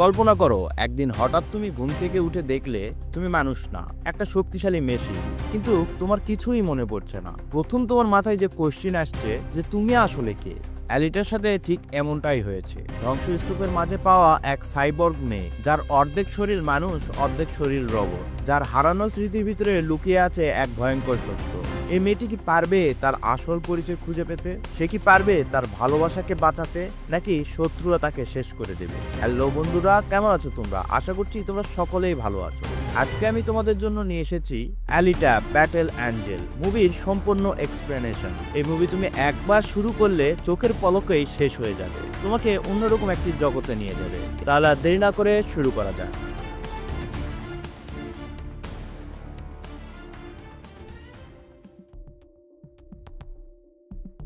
কল্পনা করো একদিন হঠাৎ তুমি ঘুম থেকে উঠে দেখলে তুমি মানুষ না, একটা শক্তিশালী মেশিন। কিন্তু তোমার কিছুই মনে পড়ছে না। প্রথম তোমার মাথায় যে কোশ্চেন আসছে যে তুমি আসলে কে। অ্যালিটার সাথে ঠিক এমনটাই হয়েছে। ধ্বংসস্তূপের মাঝে পাওয়া এক সাইবর্গ মেয়ে, যার অর্ধেক শরীর মানুষ অর্ধেক শরীর রোবট, যার হারানো স্মৃতির ভিতরে লুকিয়ে আছে এক ভয়ঙ্কর সত্য। এই মেয়েটি কি পারবে তার আসল পরিচয় খুঁজে পেতে? সে কি পারবে তার ভালোবাসাকে বাঁচাতে, নাকি শত্রুরা তাকে শেষ করে দেবে? হ্যালো বন্ধুরা, কেমন আছো তোমরা? আশা করছি তোমরা সকলেই ভালো আছো। আজকে আমি তোমাদের জন্য নিয়ে এসেছি অ্যালিটা ব্যাটেল অ্যাঞ্জেল মুভির সম্পূর্ণ এক্সপ্লেনেশন। এই মুভি তুমি একবার শুরু করলে চোখের পলকেই শেষ হয়ে যাবে, তোমাকে অন্যরকম একটি জগতে নিয়ে যাবে। তাহলে দেরি না করে শুরু করা যাক।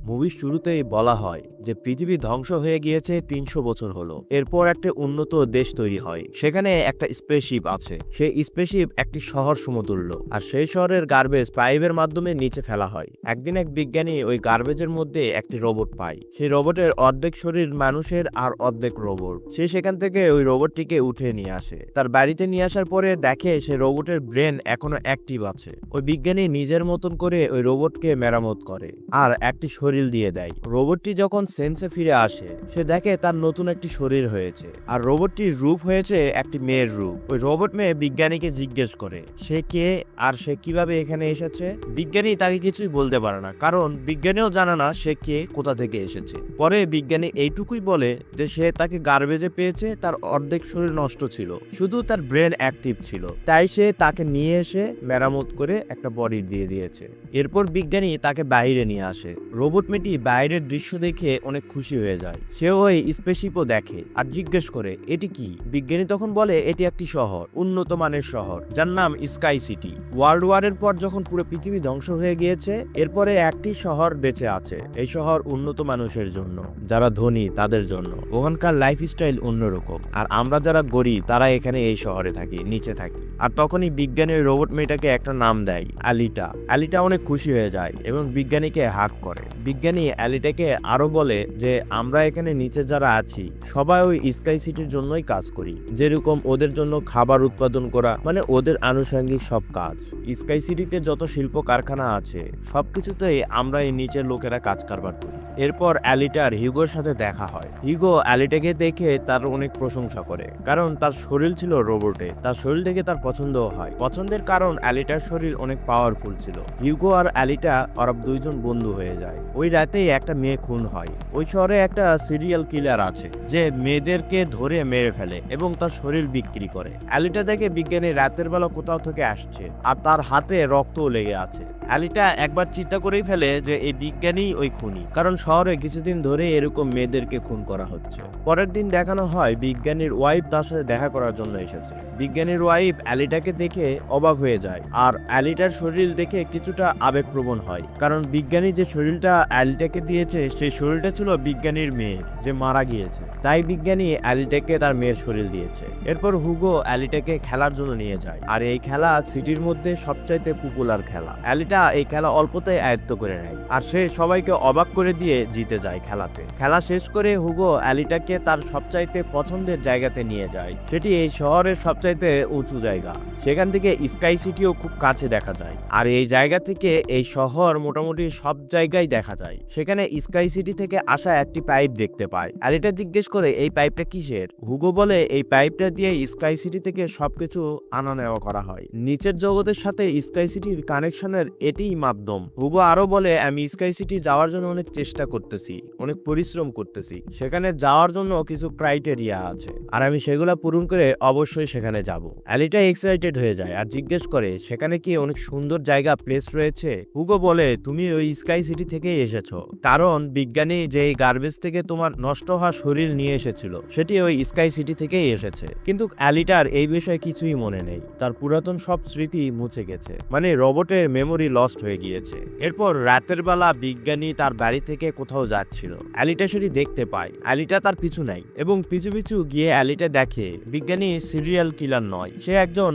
মুভির শুরুতেই বলা হয় যে পৃথিবী ধ্বংস হয়ে গিয়েছে 300 বছর হলো। এরপর একটা উন্নত দেশ তৈরি হয়, সেখানে একটা স্পেসশিপ আছে। সেই স্পেসশিপ একটি শহর সমতুল্য, আর সেই শহরের গার্বেজ পাইপের মাধ্যমে নিচে ফেলা হয়। একদিন এক বিজ্ঞানী ওই গার্বেজের মধ্যে একটি রোবট পায়। সেই রোবটের অর্ধেক শরীর মানুষের আর অর্ধেক রোবট। সে সেখান থেকে ওই রোবটটিকে উঠে নিয়ে আসে। তার বাড়িতে নিয়ে আসার পরে দেখে সে রোবটের ব্রেন এখনো অ্যাক্টিভ আছে। ওই বিজ্ঞানী নিজের মতন করে ওই রোবটকে মেরামত করে আর একটি শরীর দিয়ে দেয়। রোবটটি যখন সেন্সে ফিরে আসে, সে দেখে তার নতুন একটি শরীর হয়েছে, আর রোবটটির রূপ হয়েছে একটি মেয়ের রূপ। ওই রোবট মেয়ে বিজ্ঞানীকে জিজ্ঞেস করে সে কে আর সে কিভাবে এখানে এসেছে। বিজ্ঞানী তাকে কিছুই বলতে পারে না, কারণ বিজ্ঞানীও জানে না সে কে, কোথা থেকে এসেছে। পরে বিজ্ঞানী এইটুকুই বলে যে সে তাকে গার্বেজে পেয়েছে, তার অর্ধেক শরীর নষ্ট ছিল, শুধু তার ব্রেন অ্যাক্টিভ ছিল, তাই সে তাকে নিয়ে এসে মেরামত করে একটা বডি দিয়ে দিয়েছে। এরপর বিজ্ঞানী তাকে বাইরে নিয়ে আসে। রোবট মেয়েটি বাইরের দৃশ্য দেখে অনেক খুশি হয়ে যায়। সে ওই স্পেসশিপও দেখে আর জিজ্ঞেস করে এটি কি। বিজ্ঞানী তখন বলে এটি একটি শহর, উন্নত মানের শহর, যার নাম স্কাই সিটি। ওয়ার্ল্ড ওয়ারের পর যখন পুরো পৃথিবী ধ্বংস হয়ে গিয়েছে, এরপরে একটি শহর বেঁচে আছে। এই শহর উন্নত মানুষের জন্য, যারা ধনী তাদের জন্য। ওখানকার লাইফস্টাইল অন্যরকম, আর আমরা যারা গরিব তারা এখানে এই শহরে থাকি, নিচে থাকি। আর তখনই বিজ্ঞানীর রোবট মেয়েটাকে একটা নাম দেয়, অ্যালিটা। অ্যালিটা অনেক খুশি হয়ে যায় এবং বিজ্ঞানীকে হাগ করে। বিজ্ঞানী অ্যালিটাকে আরো বলে যে আমরা এখানে নিচে যারা আছি সবাই ওই স্কাই সিটির জন্যই কাজ করি, যেরকম ওদের জন্য খাবার উৎপাদন করা, মানে ওদের আনুষঙ্গিক সব কাজ। স্কাই সিটিতে যত শিল্প কারখানা আছে সবকিছুতেই আমরা এই নিচের লোকেরা কাজ কারবার করি। এরপর অ্যালিটার হিউগোর সাথে দেখা হয়। হিউগো অ্যালিটাকে দেখে তার অনেক প্রশংসা করে, কারণ তার শরীর ছিল রোবটে। তার শরীর দেখে তার পছন্দও হয়। পছন্দের কারণ অ্যালিটার শরীর অনেক পাওয়ারফুল ছিল। হিউগো আর অ্যালিটা ওরা দুইজন বন্ধু হয়ে যায়। ওই রাতেই একটা মেয়ে খুন হয়। ওই শহরে একটা সিরিয়াল কিলার আছে যে মেয়েদেরকে ধরে মেরে ফেলে এবং তার শরীর বিক্রি করে। অ্যালিটা দেখে বিজ্ঞানী রাতের বেলা কোথাও থেকে আসছে, আর তার হাতে রক্তও লেগে আছে। অ্যালিটা একবার চিন্তা করেই ফেলে যে এই বিজ্ঞানী ওই খুনি, কারণ শহরে কিছুদিন ধরে এরকম মেয়েদেরকে খুন করা হচ্ছে। পরের দিন দেখানো হয় বিজ্ঞানীর ওয়াইফ তার সাথে দেখা করার জন্য এসেছে। বিজ্ঞানীর ওয়াইফ অ্যালিটাকে দেখে অবাক হয়ে যায়, আর অ্যালিটার শরীর দেখে কিছুটা আবেগপ্রবণ হয়, কারণ বিজ্ঞানী যে শরীরটা অ্যালিটাকে দিয়েছে সেই শরীরটা ছিল বিজ্ঞানীর মেয়ের, যে মারা গিয়েছে। তাই বিজ্ঞানী অ্যালিটাকে তার মেয়ের শরীর দিয়েছে। এরপর হুগো অ্যালিটাকে খেলার জন্য নিয়ে যায়, আর এই খেলা সিটির মধ্যে সবচাইতে পপুলার খেলা। অ্যালিটা এই খেলা অল্পতেই আয়ত্ত করে নেয়, আর সে সবাইকে অবাক করে দিয়ে জিতে যায় খেলাতে। খেলা শেষ করে হুগো অ্যালিটাকে তার সবচাইতে পছন্দের জায়গাতে নিয়ে যায়। সেটি এই শহরের সবচাইতে উঁচু জায়গা। সেখান থেকে স্কাই সিটিও খুব কাছে দেখা যায়, আর এই জায়গা থেকে এই শহর মোটামুটি সব জায়গায় দেখা যায়। সেখানে স্কাই সিটি থেকে আসা একটি পাইপ দেখতে পায়। অ্যালিটা জিজ্ঞেস করে এই পাইপটা কিসের। হুগো বলে এই পাইপটা দিয়ে স্কাই সিটি থেকে সবকিছু আনা নেওয়া করা হয়। নিচের জগতের সাথে স্কাই সিটির কানেকশনের এটিই মাধ্যম। হুগো আরো বলে আমি স্কাই সিটি যাওয়ার জন্য অনেক চেষ্টা করতেছি, অনেক পরিশ্রম করতেছি। সেখানে যাওয়ার জন্য কিছু ক্রাইটেরিয়া আছে, আর আমি সেগুলো পূরণ করে অবশ্যই সেখানে যাব। অ্যালিটা এক্সাইটেড হয়ে যায় আর জিজ্ঞেস করে সেখানে কি অনেক সুন্দর জায়গা প্লেস রয়েছে। হুগো বলে তুমি ওই স্কাই সিটি থেকেই এসেছো, কারণ বিজ্ঞানী যে গার্বেজ থেকে তোমার নষ্ট হওয়া শরীর নিয়ে এসেছিল সেটি ওই স্কাই সিটি থেকেই এসেছে। কিন্তু অ্যালিটার এই বিষয়ে কিছুই মনে নেই, তার পুরাতন সব স্মৃতি মুছে গেছে, মানে রোবটের মেমোরি লস্ট হয়ে গিয়েছে। এরপর রাতের বেলা বিজ্ঞানী তার বাড়ি থেকে কোথাও যাচ্ছিল। অ্যালিটা সেটি দেখতে পায়। অ্যালিটা তার পিছু নেয় এবং পিছু পিছু গিয়ে অ্যালিটা দেখে বিজ্ঞানী সিরিয়াল কিলার কিলার নয়, সে একজন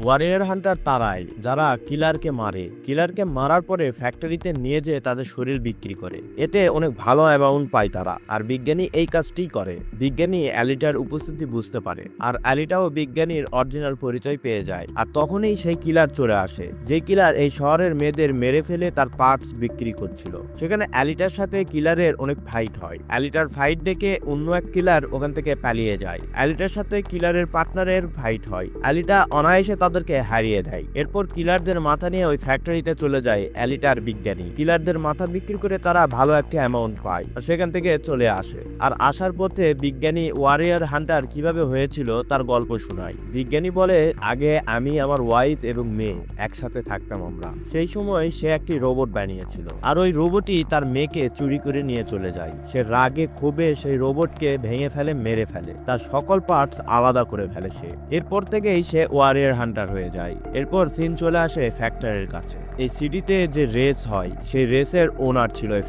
ওয়ারিয়র হান্টার তারাই যারা কিলারকে মারে। কিলারকে মারার পরে ফ্যাক্টরিতে নিয়ে যেয়ে তাদের শরীর বিক্রি করে, এতে অনেক ভালো অ্যামাউন্ট পায় তারা। আর বিজ্ঞানী এই কাজটি করে। বিজ্ঞানী অ্যালিটার উপস্থিতি বুঝতে পারে, আর অ্যালিটাও বিজ্ঞানীর অরিজিনাল পরিচয় পেয়ে যায়। আর তখনই সেই কিলার চলে আসে, যে কিলার এই শহরের মেয়েদের মেরে ফেলে তার পার্টস বিক্রি করছিল। সেখানে অ্যালিটার সাথে কিলারের অনেক ফাইট হয়। অ্যালিটার ফাইট দেখে অন্য এক কিলার ওখান থেকে পালিয়ে যায়। অ্যালিটার সাথে কিলারের পার্টনারের ফাইট হয়। অ্যালিটা অনায়াসে তাদেরকে হারিয়ে দেয়। এরপর কিলারদের মাথা নিয়ে ওই ফ্যাক্টরিতে চলে যায় অ্যালিটার বিজ্ঞানী। কিলারদের মাথা বিক্রি করে তারা ভালো একটা অ্যামাউন্ট পায়, সেখান থেকে চলে আসে। আর আসার পথে বিজ্ঞানী ওয়ারিয়র হান্টার কিভাবে হয়েছিল তার গল্প শোনায়। বিজ্ঞানী বলে, আগে আমি, আমার ওয়াইফ এবং মেয়ে একসাথে থাকতাম আমরা। সেই সময় সে একটি রোবট বানিয়েছিল, আর ওই রোবটই তার মেয়েকে চুরি করে নিয়ে চলে যায়। সে রাগে ক্ষোভে সেই রোবটকে ভেঙে ফেলে, মেরে ফেলে, তার সকল পার্টস আলাদা করে ফেলে সে। এরপর থেকেই সে ওয়ারিয়র হান্টার হয়ে যায়। এরপর সিন চলে আসে ফ্যাক্টরির কাছে। এই সিটিতে যে রেস হয় সেই রেসের ওনার ছিল এই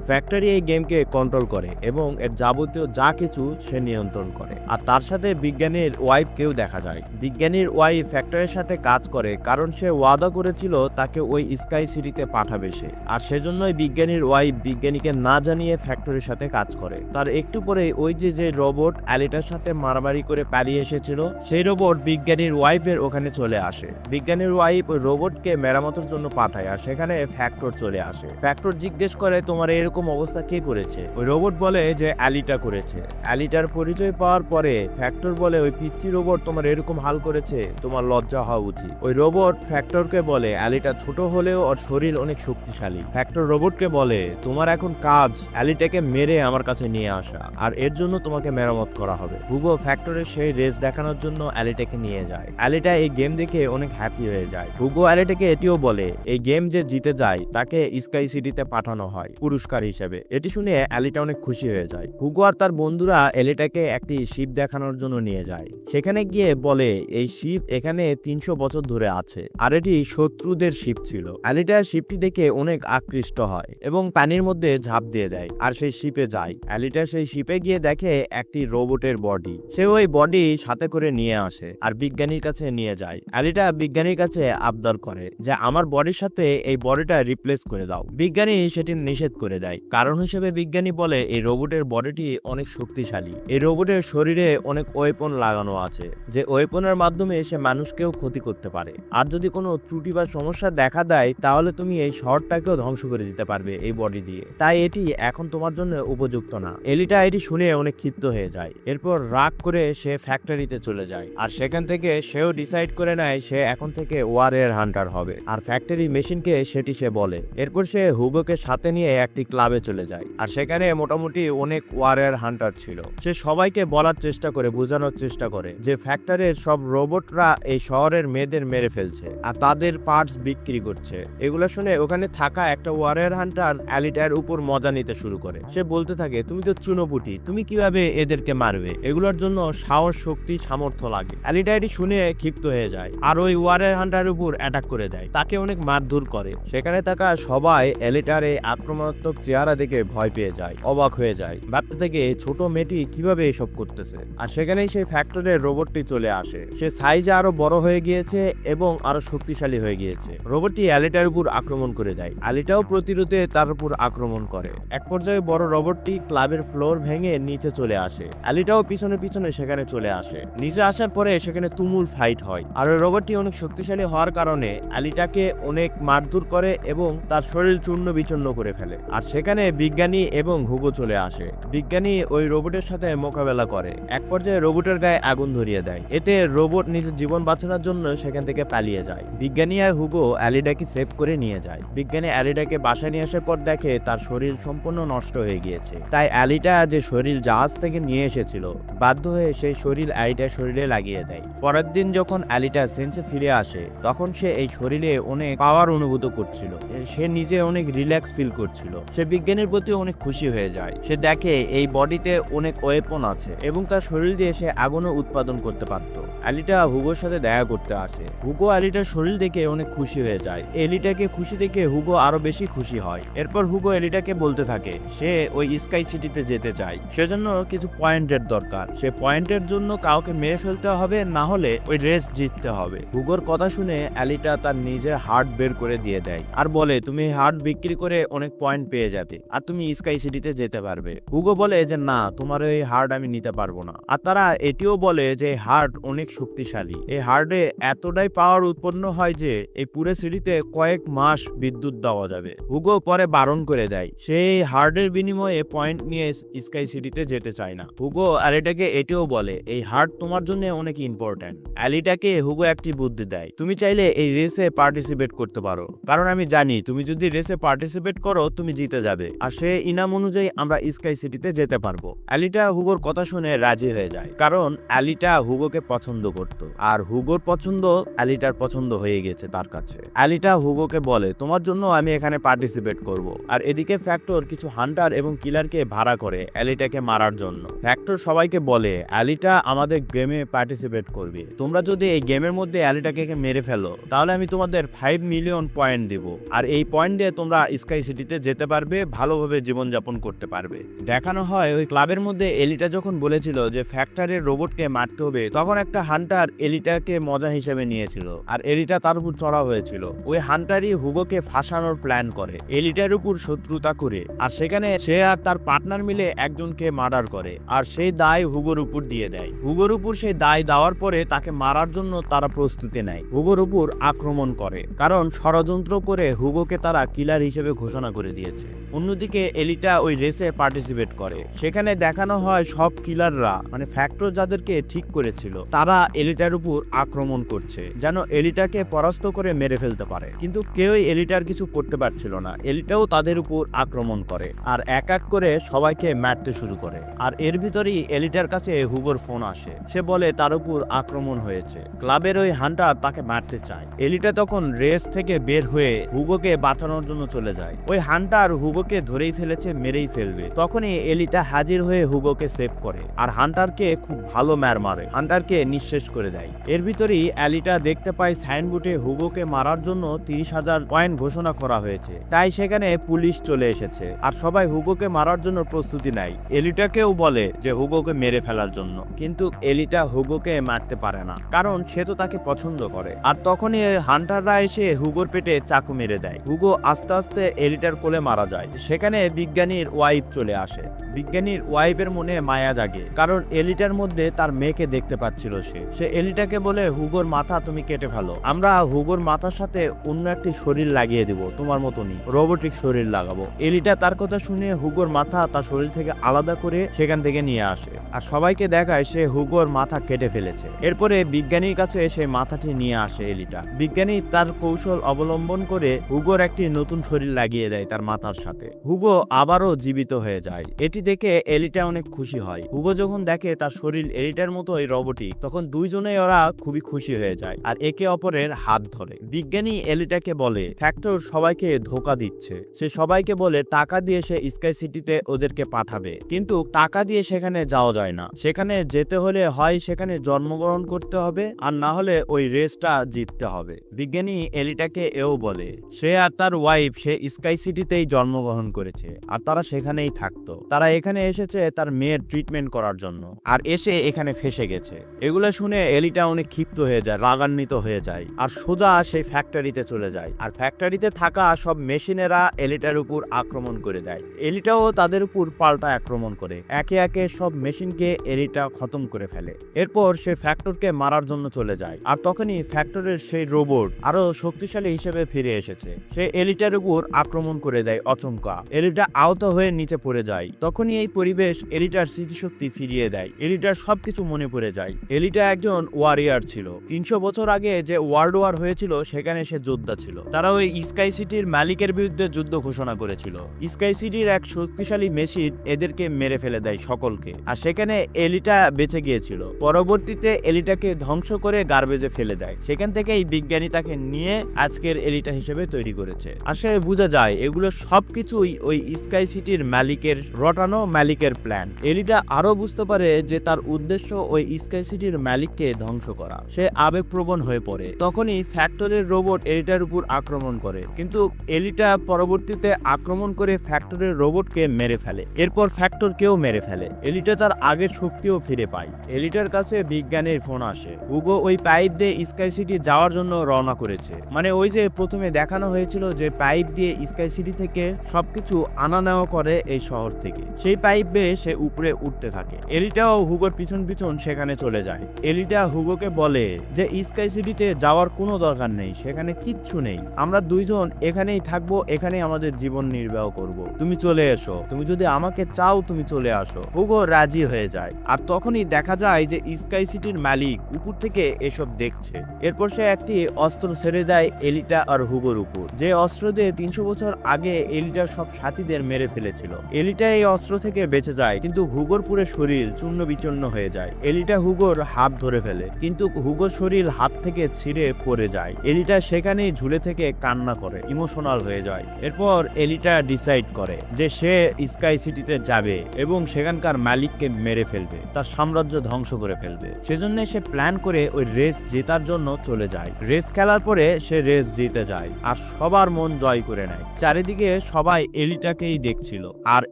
ফ্যাক্টরি এই গেমকে কন্ট্রোল করে এবং এর যাবতীয় যা কিছু সে নিয়ন্ত্রণ করে। আর তার সাথে বিজ্ঞানীর ওয়াইফ কেউ দেখা যায়। বিজ্ঞানীর ওয়াইফ ফ্যাক্টরির সাথে কাজ করে কারণ সে ওয়াদা করেছিল তাকে ওই স্কাই সিটিতে পাঠাবে সে। আর সেজন্যই বিজ্ঞানীর ওয়াইফ বিজ্ঞানীকে না জানিয়ে ফ্যাক্টরির সাথে কাজ করে। তার একটু পরে ওই যে রোবট অ্যালিটার সাথে মারামারি করে পালিয়ে এসেছিল, সেই রোবট বিজ্ঞানীর ওয়াইফের ওখানে চলে আসে। বিজ্ঞানীর ওয়াইফ ওই রোবটকে মেরামতের জন্য পাঠায়, আর সেখানে ফ্যাক্টর চলে আসে। ফ্যাক্টর জিজ্ঞেস করে, তোমার এরকম অবস্থা কে করেছে? ওই রোবট বলে যে অ্যালিটা করেছে। অ্যালিটার পরিচয় পাওয়ার পরে ফ্যাক্টর বলে, ওই পিচ্চি রোবট তোমার এরকম হাল করেছে, তোমার লজ্জা হওয়া উচিত। ওই রোবট ফ্যাক্টরকে বলে, অ্যালিটা ছোট হলেও ওর শরীর অনেক শক্তিশালী। ফ্যাক্টর রোবটকে বলে, তোমার এখন কাজ অ্যালিটাকে মেরে আমার কাছে নিয়ে আসা, আর এর জন্য তোমাকে মেরামত করা হবে। হুগো ফ্যাক্টরের সেই রেস দেখানোর জন্য অ্যালিটাকে নিয়ে যায়। অ্যালিটা এই গেম দেখে অনেক হ্যাপি হয়ে যায়। হুগো অ্যালিটাকে এটিও বলে, এই গেম যে জিতে যায় তাকে স্কাই সিটিতে পাঠানো হয় পুরস্কার হিসেবে। এটি শুনে অ্যালিটা অনেক খুশি হয়ে যায়। হুগো আর তার বন্ধুরা অ্যালিটাকে একটি শিপ দেখানোর জন্য নিয়ে যায়। সেখানে গিয়ে বলে, এই শিপ এখানে 300 বছর ধরে আছে, আর এটি শত্রুদের শিপ ছিল। অ্যালিটা শিপটি দেখে অনেক আকৃষ্ট হয় এবং পানির মধ্যে ঝাঁপ দিয়ে দেয়, আর সেই শিপে যায়। অ্যালিটা সেই শিপে গিয়ে দেখে একটি রোবটের বডি। সে ওই বডি সাথে করে নিয়ে আসে আর বিজ্ঞানীর কাছে নিয়ে যায়। অ্যালিটা বিজ্ঞানীর কাছে আবদার করে যে আমার বডির সাথে এই বডিটা রিপ্লেস করে দাও। বিজ্ঞানী সেটি নিষেধ করে দেয়। কারণ হিসেবে বিজ্ঞানী বলে, এই রোবটের বডিটি অনেক শক্তিশালী। এই রোবটের শরীরে অনেক ওয়েপন লাগানো আছে, যে ওয়েপনের মাধ্যমে সে মানুষকেও ক্ষতি করতে পারে। আর যদি কোনো ত্রুটি বা সমস্যা দেখা দেয় তাহলে তুমি এই শহরটাকেও ধ্বংস করে দিতে পারবে এই বডি দিয়ে। তাই এটি এখন তোমার জন্য উপযুক্ত না। এলিটা এটি শুনে অনেক ক্ষিপ্ত হয়ে যায়। এরপর রাগ করে সে ফ্যাক্টরিতে চলে যায়, আর সেখান থেকে সেও ডিসাইড করে নেয় সে এখন থেকে ওয়ারিয়র হান্টার হবে। আর ফ্যাক্টরি মেশিনকে সেটি সে বলে। এরপর সে হুগোকে সাথে নিয়ে একটি ক্লাবে চলে যায়, আর সেখানে মোটামুটি অনেক ওয়ারিয়র হান্টার ছিল। সে সবাইকে বলার চেষ্টা করে, বোঝানোর চেষ্টা করে যে ফ্যাক্টরির সব রোবটরা এই শহরের মেয়েদের মেরে ফেলছে আর তাদের পার্টস বিক্রি করছে। এগুলো শুনে ওখানে থাকা একটা ওয়ারিয়র হান্টার অ্যালিটার উপর মজা নিতে শুরু করে। সে বলতে থাকে, তুমি তো চুনোপুটি, তুমি কিভাবে এদেরকে মারবে? এগুলোর জন্য সাহস, শক্তি, সামর্থ্য লাগে। অ্যালিটা এটি শুনে ক্ষিপ্ত হয়ে যায় আর ওই ওয়ারিয়র হান্টারের উপর অ্যাটাক করে দেয়, তাকে অনেক মারধর করে। সেখানে থাকা সবাই অ্যালিটার এই আক্রমণাত্মক চেহারা দেখে ভয় পেয়ে যায়, অবাক হয়ে যায়, ভাবতে থেকে ছোট মেয়েটি কিভাবে এসব করতেছে। আর সেখানেই সেই ফ্যাক্টরির রোবটটি চলে আসে। সে সাইজে আরো বড় হয়ে গিয়েছে এবং আরো শক্তিশালী হয়ে গিয়েছে। রোবটটি অ্যালিটার উপর আক্রমণ করে দেয়। অ্যালিটাও প্রতিরোধে তার উপর আক্রমণ করে। এক পর্যায়ে বড় রোবটটি ক্লাবের ফ্লোর ভেঙে নিচে চলে আসে। অ্যালিটাও পিছনে পিছনে সেখানে চলে আসে। নিচে আসার পরে সেখানে তুমুল ফাইট হয়, আর ওই রোবটটি অনেক শক্তিশালী হওয়ার কারণে অ্যালিটাকে অনেক মারধর করে এবং তার শরীর চূর্ণ বিচূর্ণ করে ফেলে। আর সেখানে বিজ্ঞানী এবং হুগো চলে আসে। বিজ্ঞানী ওই রোবটের সাথে মোকাবেলা করে। এক পর্যায়ে রোবটের গায়ে আগুন ধরিয়ে দেয়। এতে রোবট নিজের জীবন বাঁচানোর জন্য সেখান থেকে পালিয়ে যায়। বিজ্ঞানী আর হুগো অ্যালিটাকে সেভ করে নিয়ে যায়। বিজ্ঞানী অ্যালিটাকে বাসায় নিয়ে আসার পর দেখে তার শরীর সম্পূর্ণ নষ্ট হয়ে গিয়েছে। তাই অ্যালিটা যে শরীর জাহাজ থেকে নিয়ে এসেছিল, বাধ্য হয়ে সেই শরীর অ্যালিটার শরীরে লাগিয়ে দেয়। পরের দিন যখন অ্যালিটা সেন্সে ফিরে আসে তখন সে এই শরীরে অনেক পাওয়ার অনুভূত করছিল। সে নিজে অনেক রিল্যাক্স ফিল করছিল। সে বিজ্ঞানীর প্রতি অনেক খুশি হয়ে যায়। সে দেখে এই বডিতে অনেক ওয়েপন আছে এবং তার শরীর দিয়ে সে আগুনও উৎপাদন করতে পারত। অ্যালিটা হুগোর সাথে দেখা করতে আসে। হুগো অ্যালিটার শরীর দেখে অনেক খুশি হয়ে যায়। এলিটাকে খুশি দেখে হুগো আরো বেশি খুশি হয়। এরপর হুগো এলিটাকে বলতে থাকে সে ওই স্কাই সিটিতে যেতে চায়, সেজন্য কিছু পয়েন্টের দরকার। সে পয়েন্টের জন্য কাউকে মেরে ফেলতে হবে, না হলে ওই রেস জিততে হবে। হুগোর কথা শুনে অ্যালিটা তার নিজের হার্ট বের করে দিয়ে দেয় আর বলে তুমি হার্ট বিক্রি করে অনেক পয়েন্ট পেয়ে যাবে আর তুমি স্কাই সিটিতে যেতে পারবে। হুগো বলে যে না, তোমার এই হার্ট আমি নিতে পারবো না। আর তারা এটিও বলে যে হার্ট অনেক শক্তিশালী। এই হার্টে এতটাই পাওয়ার উৎপন্ন হয় যে এই পুরো সিটিতে কয়েক মাস বিদ্যুৎ দেওয়া যাবে। হুগো পরে বারণ করে দেয়, সেই হার্টের বিনিময়ে পয়েন্ট নিয়ে স্কাই সিটিতে যেতে চায় না। হুগো অ্যালিটাকে এটিও বলে এই হার্ট তোমার জন্য অনেক ইম্পর্ট্যান্ট। অ্যালিটাকে হুগো একটি বুদ্ধি দেয়, তুমি চাইলে এই রেসে পার্টিসিপেট করতে পারো, কারণ আমি জানি তুমি যদি রেসে পার্টিসিপেট করো তুমি জিতে যাবে, আর সে ইনাম অনুযায়ী আমরা স্কাই সিটিতে যেতে পারবো। অ্যালিটা হুগোর কথা শুনে রাজি হয়ে যায়, কারণ অ্যালিটা হুগোকে পছন্দ করত আর হুগোর পছন্দ অ্যালিটার পছন্দ হয়ে গেছে তার কাছে। অ্যালিটা হুগোকে বলে তোমার জন্য আমি এখানে পার্টিসিপেট করব। আর এদিকে ফ্যাক্টর কিছু হান্টার এবং কিলারকে ভাড়া করে অ্যালিটাকে মারার জন্য। ফ্যাক্টর সবাইকে বলে অ্যালিটা আমাদের গেমে পার্টিসিপেট করবে, তোমরা যদি এই গেমের মধ্যে অ্যালিটাকে মেরে ফেলো তাহলে আমি তোমাদের 5 মিলিয়ন পয়েন্ট দিব, আর এই পয়েন্ট দিয়ে তোমরা স্কাই সিটিতে যেতে পারবে, ভালোভাবে জীবনযাপন করতে পারবে। দেখানো হয় ওই ক্লাবের মধ্যে এলিটা যখন বলেছিল যে ফ্যাক্টরের রোবটকে মারতে হবে, তখন একটা হান্টার এলিটাকে মজা হিসেবে নিয়েছিল আর এলিটা তার উপর চড়া হয়েছিল। ওই হান্টারই হুগোকে ফাঁসানোর প্ল্যান করে, এলিটার উপর শত্রুতা করে, আর সেখানে সে আর তার পার্টনার মিলে একজনকে মার্ডার করে আর সেই দায় হুগোর উপর দিয়ে দেয়। হুগোর উপর সেই দায় দেওয়ার পরে তাকে মারার জন্য তারা প্রস্তুতি নেয়, হুগোর উপর আক্রমণ করে, কারণ ষড়যন্ত্র করে হুগোকে তারা কিলার হিসেবে ঘোষণা করে দিয়েছে। অন্যদিকে এলিটা ওই রেসে পার্টিসিপেট করে। সেখানে দেখানো হয় সব কিলাররা মানে ফ্যাক্টর যাদেরকে ঠিক করেছিল তারা এলিটার উপর আক্রমণ করছে, যেন এলিটাকে পরাস্ত করে মেরে ফেলতে পারে, কিন্তু কেউই এলিটার কিছু করতে পারছিল না। এলিটাও তাদের উপর আক্রমণ করে আর এক এক করে সবাইকে মারতে শুরু করে। আর এর ভিতরেই এলিটার কাছে হুগোর ফোন আসে, সে বলে তার উপর আক্রমণ হয়েছে, ক্লাবের ওই হান্টার তাকে মারতে চায়। এলিটা তখন রেস থেকে বের হয়ে হুগোকে বাঁচানোর জন্য চলে যায়। ওই হান্টার হুগোকে ধরেই ফেলেছে, মেরেই ফেলবে। তখনই এলিটা হাজির হয়ে হুগোকে সেভ করে আর হান্টারকে খুব ভালো ম্যার মারে, হান্টারকে নিঃশেষ করে দেয়। এর ভিতরেই এলিটা দেখতে পায় সাইনবোর্ডে হুগোকে মারার জন্য 30,000 পয়েন্ট ঘোষণা করা হয়েছে, তাই সেখানে পুলিশ চলে এসেছে আর সবাই হুগোকে মারার জন্য প্রস্তুতি নেয়। এলিটাকেও বলে যে হুগোকে মেরে ফেলার জন্য, কিন্তু এলিটা হুগোকে মারতে পারে না, কারণ সে তো তাকে পছন্দ করে। আর তখনই হান্টাররা এসে হুগোর পেটে চাকু মেরে দেয়। হুগো আস্তে আস্তে এলিটার কোলে মারা যায়। সেখানে বিজ্ঞানীর ওয়াইফ চলে আসে। বিজ্ঞানীর ওয়াইফের মনে মায়া জাগে, কারণ এলিটার মধ্যে তার মেয়েকে দেখতে পাচ্ছিল। সে এলিটাকে বলে হুগোর মাথা তুমি কেটে ফেলো, আমরা হুগোর মাথার সাথে অন্য একটি শরীর লাগিয়ে দিব, তোমার মতনই রোবোটিক শরীর লাগাবো। এলিটা তার কথা শুনে হুগোর মাথা তার শরীর থেকে আলাদা করে সেখান থেকে নিয়ে আসে আর সবাইকে দেখায় সে হুগোর মাথা কেটে ফেলেছে। এরপরে বিজ্ঞানীর কাছে এসে মাথাটি নিয়ে আসে এলিটা। বিজ্ঞানী তার কৌশল অবলম্বন করে হুগোর একটি নতুন শরীর লাগিয়ে দেয় তার মাথার সাথে। হুগো আবারও জীবিত হয়ে যায়। এটি দেখে এলিটা অনেক খুশি হয়। হুগো যখন দেখে তার শরীর এলিটার মতোই রোবটিক, তখন দুইজনেই ওরা খুবই খুশি হয়ে যায় আর একে অপরের হাত ধরে। বিজ্ঞানী এলিটাকে বলে ফ্যাক্টর সবাইকে ধোকা দিচ্ছে, সে সবাইকে বলে টাকা দিয়ে সে স্কাই সিটিতে ওদেরকে পাঠাবে, কিন্তু টাকা দিয়ে সেখানে যাওয়া যায় না, সেখানে যেতে হলে হয় সেখানে জন্মগ্রহণ করতে হবে আর না হলে ওই রেসটা জিততে হবে। বিজ্ঞানী এলিটাকে এও বলে সে আর তার ওয়াইফ সে স্কাই সিটিতেই জন্মগ্রহণ করেছে আর তারা সেখানেই থাকতো, তারা এখানে এসেছে তার মেয়ের ট্রিটমেন্ট করার জন্য আর এসে এখানে ফেসে গেছে। এগুলো শুনে এলিটা অনেক ক্ষিপ্ত হয়ে যায়, রাগান্বিত হয়ে যায় আর সোজা সেই ফ্যাক্টরিতে চলে যায়। আর ফ্যাক্টরিতে থাকা সব মেশিনেরা এলিটার উপর আক্রমণ করে দেয়। এলিটাও তাদের উপর পাল্টা আক্রমণ করে, একে একে সব মেশিনকে এলিটা খতম করে ফেলে। এরপর সে ফ্যাক্টরকে মারার জন্য চলে যায় আর তখনই ফ্যাক্টরের সেই রোবট আরো শক্তিশালী হিসেবে ফিরে এসেছে। সে এলিটার উপর আক্রমণ করে দেয় অচমকা। আচমকা এলিটা আহত হয়ে নিচে পড়ে যায়। তখনই এই পরিবেশ এলিটার স্মৃতিশক্তি ফিরিয়ে দেয়। এলিটার সবকিছু মনে পড়ে যায়। এলিটা একজন ওয়ারিয়ার ছিল। 300 বছর আগে যে ওয়ার্ল্ড ওয়ার হয়েছিল সেখানে সে যোদ্ধা ছিল। তারা ওই স্কাই সিটির মালিকের বিরুদ্ধে যুদ্ধ ঘোষণা করেছিল। স্কাই সিটির এক শক্তিশালী মেশিন এদেরকে মেরে ফেলে দেয় সকলকে, আর সেখানে এলিটা বেঁচে গিয়েছিল। পরবর্তীতে এলিটাকে ধ্বংস করে গার্বেজে ফেলে দেয়। সেখান থেকে এই বিজ্ঞানী তাকে নিয়ে আজকের এলিটা হিসেবে তৈরি করেছে। আসলে বোঝা যায় এগুলো সবকিছুই ওই স্কাই সিটির মালিকের রটানো মালিকের প্ল্যান। এলিটা আরো বুঝতে পারে যে তার উদ্দেশ্য ওই স্কাই সিটির মালিককে ধ্বংস করা। সে আবেগপ্রবণ হয়ে পড়ে। তখনই ফ্যাক্টরির রোবট এলিটার উপর আক্রমণ করে, কিন্তু এলিটা পরবর্তীতে আক্রমণ করে ফ্যাক্টরির রোবটকে মেরে ফেলে। এরপর ফ্যাক্টরকেও মেরে ফেলে। এলিটা তার আগের শক্তিও ফিরে পায়। এলিটার কাছে বিজ্ঞানীর ফোন আসে। হুগো ওই পাইপ দিয়ে স্কাই সিটি যাওয়ার জন্য রওনা করেছে। মানে ওই যে প্রথমে দেখানো হয়েছিল যে পাইপ দিয়ে স্কাই সিটি থেকে সবকিছু আনা নেওয়া করে এই শহর থেকে, সেই পাইপ বেয়ে সে উপরে উঠতে থাকে। এলিটাও হুগোর পিছন পিছন সেখানে চলে যায়। এলিটা হুগোকে বলে যে স্কাই সিটিতে যাওয়ার কোনো দরকার নেই, সেখানে কিচ্ছু নেই, আমরা দুইজন এখানেই থাকবো, এখানেই আমাদের জীবন নির্বাহ করব। তুমি চলে এসো, তুমি যদি আমাকে চাও তুমি চলে আসো। হুগো রাজি হয়ে যায়। আর তখনই দেখা যায় যে স্কাই সিটির মালিক উপর থেকে এসব দেখছে। এরপর সে একটি অস্ত্র ছেড়ে দেয় এলিটা আর হুগোর উপর, যে অস্ত্র দিয়ে 300 বছর আগে এলিটার সব সাথীদের মেরে ফেলেছিল। এলিটা এই অস্ত্র থেকে বেঁচে যায়, কিন্তু হুগোর পুরো শরীর চূর্ণ বিচূর্ণ হয়ে যায়। এলিটা হুগোর হাত ধরে ফেলে, কিন্তু হুগোর শরীর হাত থেকে ছিঁড়ে পড়ে যায়। এলিটা সেখানেই ঝুলে থেকে কান্না করে, ইমোশনাল হয়ে যায়। এরপর এলিটা ডিসাইড করে যে সে স্কাই সিটিতে যাবে এবং সেখানকার মালিককে মেরে ফেলবে, তার সাম্রাজ্য ধ্বংস করে ফেলবে। সেজন্য সে প্ল্যান করে ওই রেস জেতার জন্য চলে যায়। রেস খেলার পরে সে রেস জিতে যায় আর সবার মন জয় করে নেয়। চারিদিকে সবাই এলিটাকেই দেখছিল, আর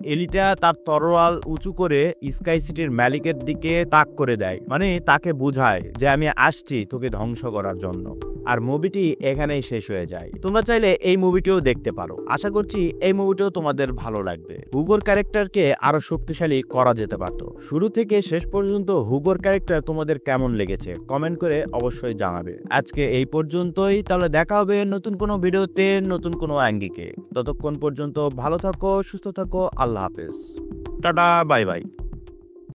এলিটা তার তরোয়াল উঁচু করে স্কাই সিটির মালিকের দিকে তাক করে দেয়, মানে তাকে বোঝায় যে আমি আসছি তোকে ধ্বংস করার জন্য। আর মুভিটি এখানেই শেষ হয়ে যায়। তোমরা চাইলে এই মুভিটিও দেখতে পারো। আশা করছি এই মুভিটিও তোমাদের ভালো লাগবে। হুগোর ক্যারেক্টারকে আরো শক্তিশালী করা যেতে পারত। শুরু থেকে শেষ পর্যন্ত হুগোর ক্যারেক্টার তোমাদের কেমন লেগেছে কমেন্ট করে অবশ্যই জানাবে। আজকে এই পর্যন্তই, তাহলে দেখা হবে নতুন কোনো ভিডিওতে, নতুন কোনো অ্যাঙ্গিকে। ততক্ষণ পর্যন্ত ভালো থাকো, সুস্থ থাকো, আল্লাহ হাফেজ, টাটা, বাই বাই।